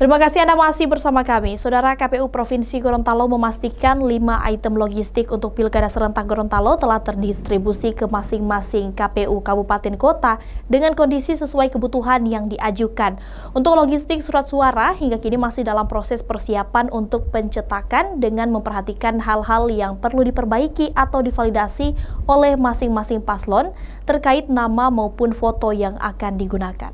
Terima kasih Anda masih bersama kami. Saudara, KPU Provinsi Gorontalo memastikan 5 item logistik untuk Pilkada Serentak Gorontalo telah terdistribusi ke masing-masing KPU Kabupaten Kota dengan kondisi sesuai kebutuhan yang diajukan. Untuk logistik surat suara hingga kini masih dalam proses persiapan untuk pencetakan dengan memperhatikan hal-hal yang perlu diperbaiki atau divalidasi oleh masing-masing paslon terkait nama maupun foto yang akan digunakan.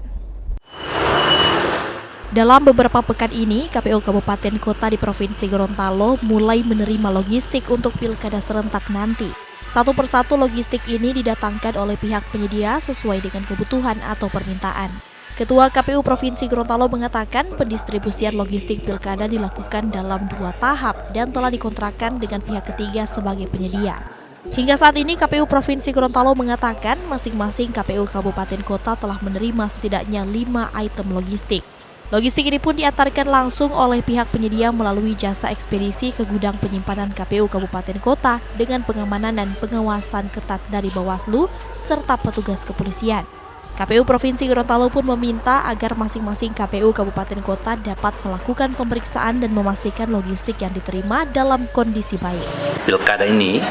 Dalam beberapa pekan ini, KPU Kabupaten Kota di Provinsi Gorontalo mulai menerima logistik untuk Pilkada Serentak nanti. Satu persatu logistik ini didatangkan oleh pihak penyedia sesuai dengan kebutuhan atau permintaan. Ketua KPU Provinsi Gorontalo mengatakan pendistribusian logistik Pilkada dilakukan dalam 2 tahap dan telah dikontrakkan dengan pihak ketiga sebagai penyedia. Hingga saat ini, KPU Provinsi Gorontalo mengatakan masing-masing KPU Kabupaten Kota telah menerima setidaknya 5 item logistik. Logistik ini pun diantarkan langsung oleh pihak penyedia melalui jasa ekspedisi ke gudang penyimpanan KPU Kabupaten Kota dengan pengamanan dan pengawasan ketat dari Bawaslu serta petugas kepolisian. KPU Provinsi Gorontalo pun meminta agar masing-masing KPU Kabupaten Kota dapat melakukan pemeriksaan dan memastikan logistik yang diterima dalam kondisi baik. Pilkada ini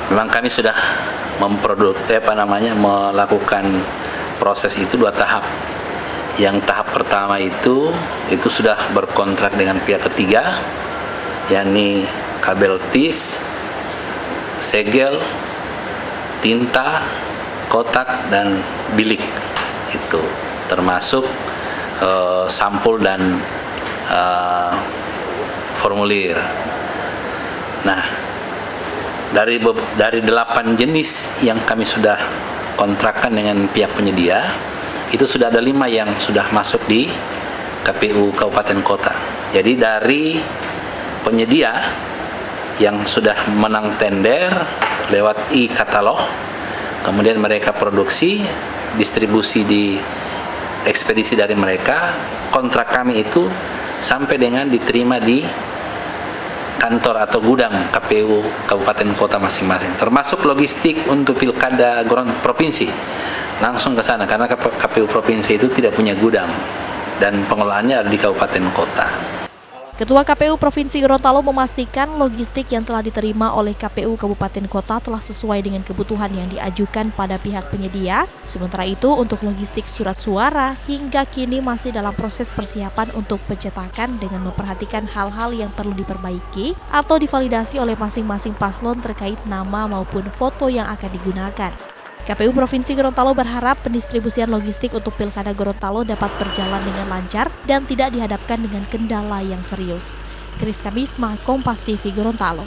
memang kami sudah melakukan proses itu 2 tahap. Yang tahap pertama itu sudah berkontrak dengan pihak ketiga, yakni kabel tis, segel, tinta, kotak, dan bilik. Itu termasuk sampul dan formulir. Nah, dari 8 jenis yang kami sudah kontrakkan dengan pihak penyedia, itu sudah ada 5 yang sudah masuk di KPU Kabupaten Kota. Jadi dari penyedia yang sudah menang tender lewat e-katalog, kemudian mereka produksi, distribusi di ekspedisi dari mereka, kontrak kami itu sampai dengan diterima di kantor atau gudang KPU Kabupaten Kota masing-masing, termasuk logistik untuk Pilkada Provinsi. Langsung ke sana karena KPU Provinsi itu tidak punya gudang dan pengelolaannya ada di Kabupaten Kota. Ketua KPU Provinsi Gorontalo memastikan logistik yang telah diterima oleh KPU Kabupaten Kota telah sesuai dengan kebutuhan yang diajukan pada pihak penyedia. Sementara itu untuk logistik surat suara hingga kini masih dalam proses persiapan untuk pencetakan dengan memperhatikan hal-hal yang perlu diperbaiki atau divalidasi oleh masing-masing paslon terkait nama maupun foto yang akan digunakan. KPU Provinsi Gorontalo berharap pendistribusian logistik untuk Pilkada Gorontalo dapat berjalan dengan lancar dan tidak dihadapkan dengan kendala yang serius. Kris Kabisma, Kompas TV Gorontalo.